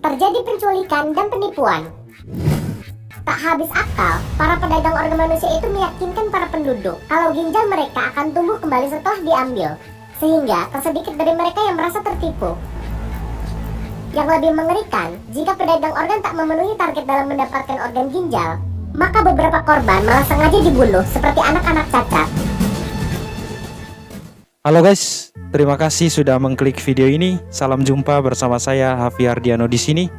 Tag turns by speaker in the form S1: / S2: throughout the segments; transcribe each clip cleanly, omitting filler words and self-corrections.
S1: terjadi penculikan dan penipuan. Tak habis akal, para pedagang organ manusia itu meyakinkan para penduduk kalau ginjal mereka akan tumbuh kembali setelah diambil, sehingga tak sedikit dari mereka yang merasa tertipu. Yang lebih mengerikan, jika pedagang organ tak memenuhi target dalam mendapatkan organ ginjal, maka beberapa korban malah sengaja dibunuh seperti anak-anak cacat.
S2: Halo guys, terima kasih sudah mengklik video ini. Salam jumpa bersama saya Hafi Ardiano di sini.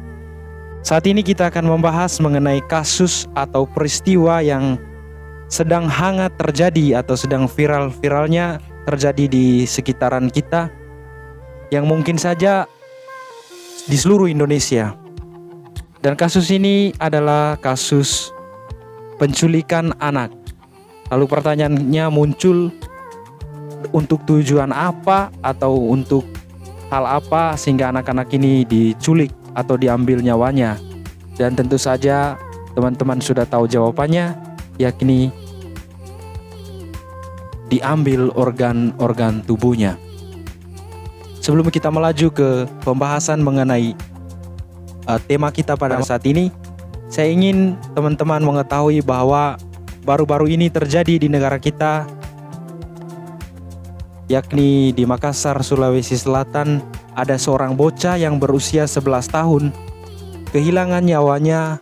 S2: Saat ini kita akan membahas mengenai kasus atau peristiwa yang sedang hangat terjadi atau sedang viral-viralnya terjadi di sekitaran kita, yang mungkin saja di seluruh Indonesia. Dan kasus ini adalah kasus penculikan anak. Lalu pertanyaannya muncul, untuk tujuan apa atau untuk hal apa sehingga anak-anak ini diculik atau diambil nyawanya? Dan tentu saja teman-teman sudah tahu jawabannya, yakni diambil organ-organ tubuhnya. Sebelum kita melaju ke pembahasan mengenai tema kita pada saat ini, saya ingin teman-teman mengetahui bahwa baru-baru ini terjadi di negara kita, yakni di Makassar, Sulawesi Selatan. Ada seorang bocah yang berusia 11 tahun kehilangan nyawanya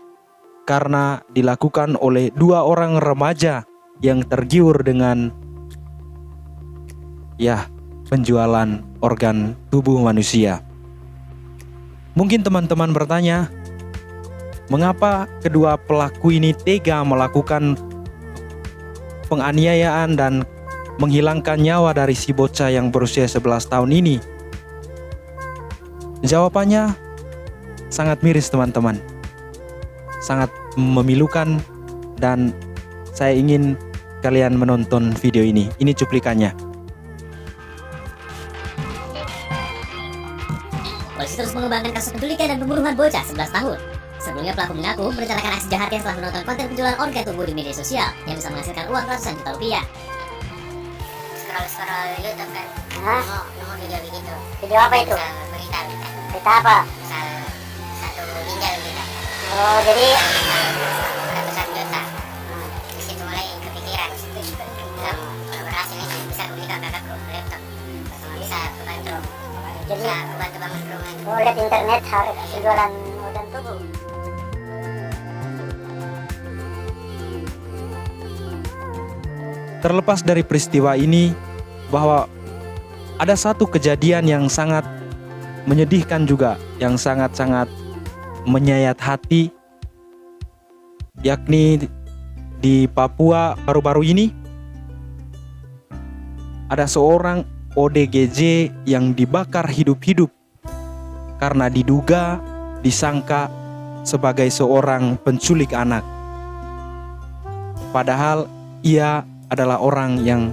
S2: karena dilakukan oleh dua orang remaja yang tergiur dengan penjualan organ tubuh manusia. Mungkin teman-teman bertanya, mengapa kedua pelaku ini tega melakukan penganiayaan dan menghilangkan nyawa dari si bocah yang berusia 11 tahun ini? Jawabannya sangat miris teman-teman, sangat memilukan, dan saya ingin kalian menonton video ini. Ini cuplikannya.
S3: Polisi terus mengembangkan kasus penculikan dan pembunuhan bocah 11 tahun. Sebelumnya pelaku mengaku merencanakan aksi jahatnya setelah menonton konten penjualan organ tubuh di media sosial yang bisa menghasilkan uang ratusan juta rupiah.
S1: Scroll YouTube kan?
S3: Nemu video begitu.
S1: Video apa itu?
S3: Berita.
S1: Berita apa?
S3: Misal satu ginjal gitu.
S1: Oh, jadi
S3: Ratusan juta. Di situ mulai kepikiran. Kalau berhasil ini bisa belikan kakakku laptop. Bisa kebantu. Bisa kebantu bangun rumah.
S1: lihat internet harus penjualan organ tubuh.
S2: Terlepas dari peristiwa ini, bahwa ada satu kejadian yang sangat menyedihkan juga, yang sangat-sangat menyayat hati, yakni di Papua baru-baru ini ada seorang ODGJ yang dibakar hidup-hidup karena diduga disangka sebagai seorang penculik anak. Padahal ia adalah orang yang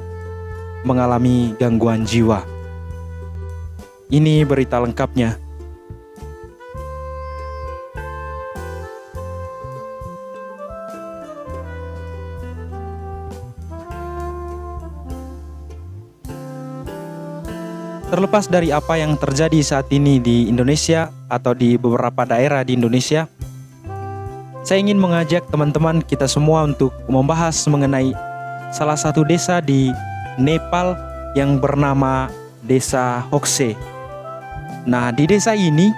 S2: mengalami gangguan jiwa. Ini berita lengkapnya. Terlepas dari apa yang terjadi saat ini di Indonesia atau di beberapa daerah di Indonesia, saya ingin mengajak teman-teman kita semua untuk membahas mengenai salah satu desa di Nepal yang bernama Desa Hokse. Nah, di desa ini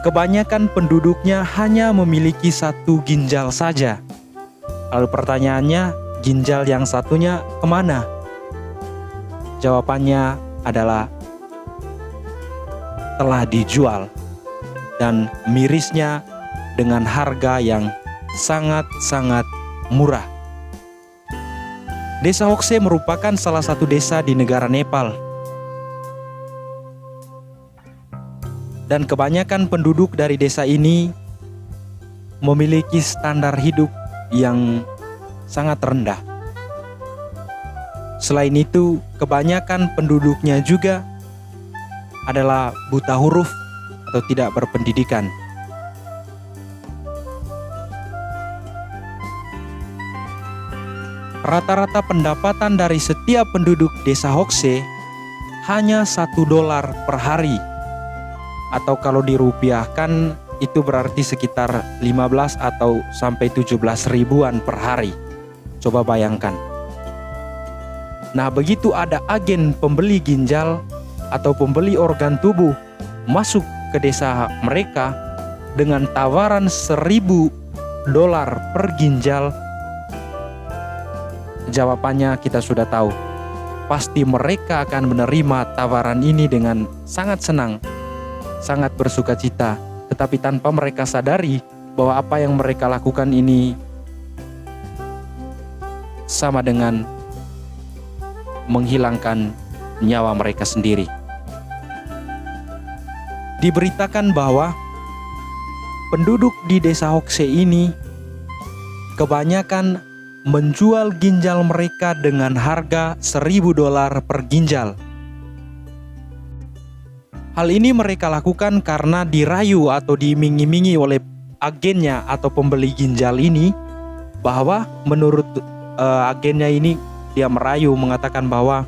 S2: kebanyakan penduduknya hanya memiliki satu ginjal saja. Lalu pertanyaannya, ginjal yang satunya kemana? Jawabannya adalah telah dijual, dan mirisnya dengan harga yang sangat-sangat murah. Desa Hokse merupakan salah satu desa di negara Nepal. Dan kebanyakan penduduk dari desa ini memiliki standar hidup yang sangat rendah. Selain itu, kebanyakan penduduknya juga adalah buta huruf atau tidak berpendidikan. Rata-rata pendapatan dari setiap penduduk desa Hokse hanya $1 per hari. atau kalau dirupiahkan itu berarti sekitar 15 atau sampai 17 ribuan per hari. Coba bayangkan. Nah, begitu ada agen pembeli ginjal atau pembeli organ tubuh masuk ke desa mereka dengan tawaran $1.000 per ginjal, jawabannya kita sudah tahu. Pasti mereka akan menerima tawaran ini dengan sangat senang, sangat bersukacita, tetapi tanpa mereka sadari bahwa apa yang mereka lakukan ini sama dengan menghilangkan nyawa mereka sendiri. Diberitakan bahwa penduduk di desa Hokse ini kebanyakan menjual ginjal mereka dengan harga $1.000 per ginjal. Hal ini mereka lakukan karena dirayu atau diiming-imingi oleh agennya atau pembeli ginjal ini, bahwa menurut agennya ini, dia merayu mengatakan bahwa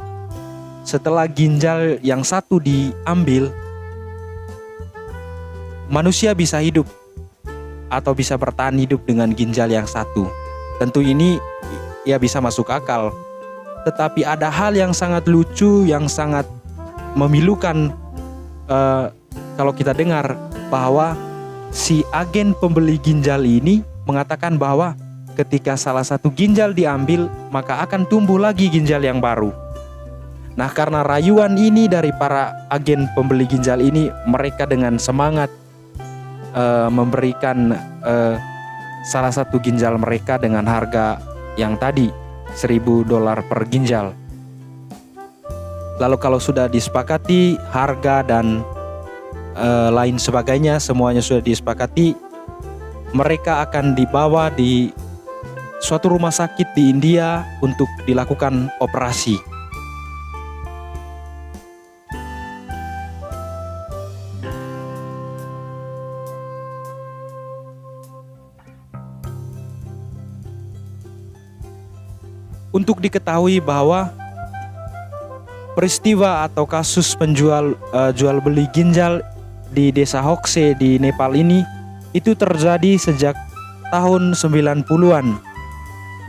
S2: setelah ginjal yang satu diambil, manusia bisa hidup atau bisa bertahan hidup dengan ginjal yang satu. Tentu ini ya bisa masuk akal. Tetapi ada hal yang sangat lucu, yang sangat memilukan kalau kita dengar, bahwa si agen pembeli ginjal ini mengatakan bahwa ketika salah satu ginjal diambil, maka akan tumbuh lagi ginjal yang baru. Nah, karena rayuan ini dari para agen pembeli ginjal ini, mereka dengan semangat memberikan salah satu ginjal mereka dengan harga yang tadi $1.000 per ginjal. Lalu kalau sudah disepakati harga dan lain sebagainya, semuanya sudah disepakati, mereka akan dibawa di suatu rumah sakit di India untuk dilakukan operasi. Untuk diketahui bahwa peristiwa atau kasus penjual jual beli ginjal di desa Hokse di Nepal ini itu terjadi sejak tahun 90-an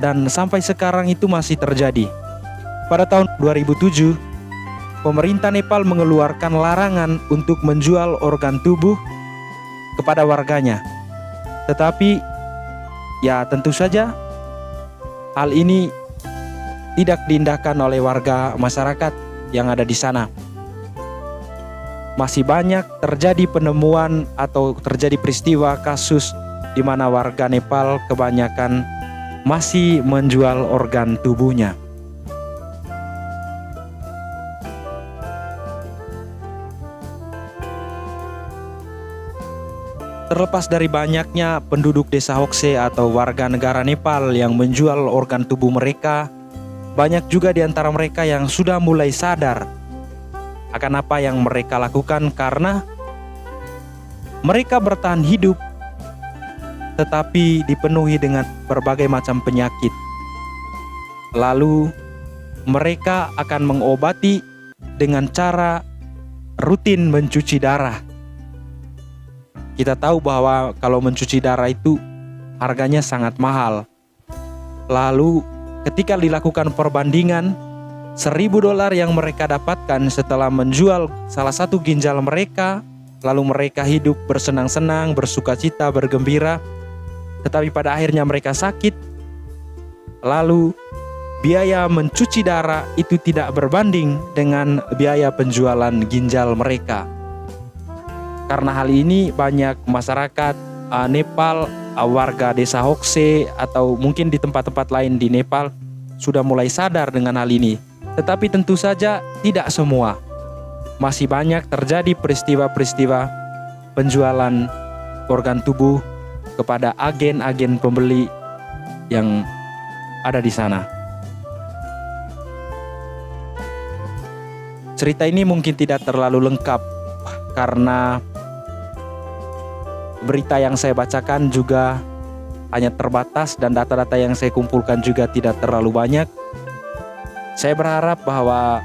S2: dan sampai sekarang itu masih terjadi. Pada tahun 2007, pemerintah Nepal mengeluarkan larangan untuk menjual organ tubuh kepada warganya. Tetapi ya tentu saja hal ini tidak diindahkan oleh warga masyarakat yang ada di sana. Masih banyak terjadi penemuan atau terjadi peristiwa kasus di mana warga Nepal kebanyakan masih menjual organ tubuhnya. Terlepas dari banyaknya penduduk desa Hokse atau warga negara Nepal yang menjual organ tubuh mereka, banyak juga di antara mereka yang sudah mulai sadar akan apa yang mereka lakukan, karena mereka bertahan hidup tetapi dipenuhi dengan berbagai macam penyakit. Lalu mereka akan mengobati dengan cara rutin mencuci darah. Kita tahu bahwa kalau mencuci darah itu harganya sangat mahal. Lalu ketika dilakukan perbandingan, $1.000 yang mereka dapatkan setelah menjual salah satu ginjal mereka, lalu mereka hidup bersenang-senang, bersukacita, bergembira, tetapi pada akhirnya mereka sakit, lalu biaya mencuci darah itu tidak berbanding dengan biaya penjualan ginjal mereka. Karena hal ini banyak masyarakat Nepal, warga desa Hokse atau mungkin di tempat-tempat lain di Nepal sudah mulai sadar dengan hal ini. Tetapi tentu saja tidak semua. Masih banyak terjadi peristiwa-peristiwa penjualan organ tubuh kepada agen-agen pembeli yang ada di sana. Cerita ini mungkin tidak terlalu lengkap karena berita yang saya bacakan juga hanya terbatas dan data-data yang saya kumpulkan juga tidak terlalu banyak. Saya berharap bahwa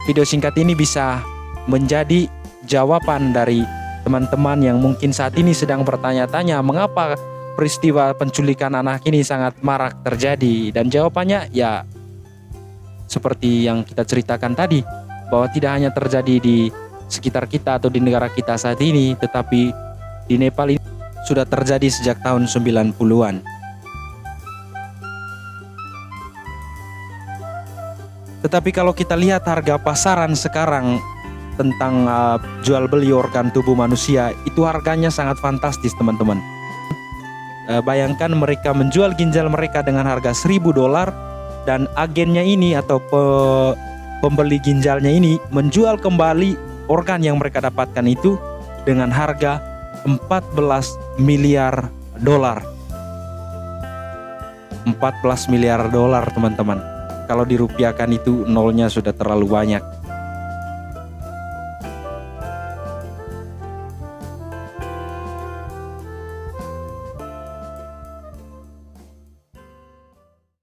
S2: video singkat ini bisa menjadi jawaban dari teman-teman yang mungkin saat ini sedang bertanya-tanya mengapa peristiwa penculikan anak ini sangat marak terjadi. Dan jawabannya ya seperti yang kita ceritakan tadi, bahwa tidak hanya terjadi di sekitar kita atau di negara kita saat ini, tetapi di Nepal ini sudah terjadi sejak tahun 90-an. Tetapi kalau kita lihat harga pasaran sekarang tentang jual beli organ tubuh manusia, itu harganya sangat fantastis teman-teman. Bayangkan mereka menjual ginjal mereka dengan harga $1.000, dan agennya ini atau pembeli ginjalnya ini menjual kembali organ yang mereka dapatkan itu dengan harga $14 miliar. 14 miliar dolar teman-teman. Kalau dirupiahkan itu nolnya sudah terlalu banyak.